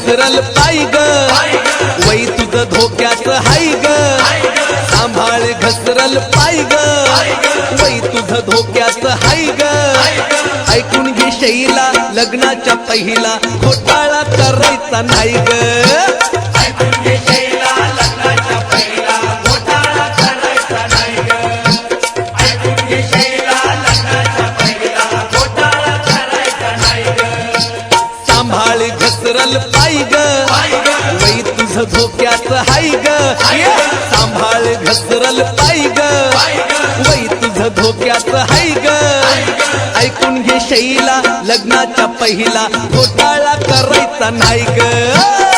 घसरल पाय ग वै तुझं धोक्यात हाय ग सांभाळ घसरल पाय ग वै तुझं धोक्यात हाय ग ऐकून घे शैला लग्नाच्या पहिला घोटाळा करायचा नाही ग ऐकून घे शैला लग्नाच्या पहिला घोटाळा करायचा नाही ग ऐकून घे शैला लग्नाच्या पहिला घोटाळा करायचा नाही ग सांभाळ घसरल पाय ग वै तुझं धोक्यात हाय ग सांभाळ घसरल पाय ग वै तुझं धोक्यात हाय ग ऐकून घे शैला लग्नाच्या पहिला घोटाळा करायचा नाही ग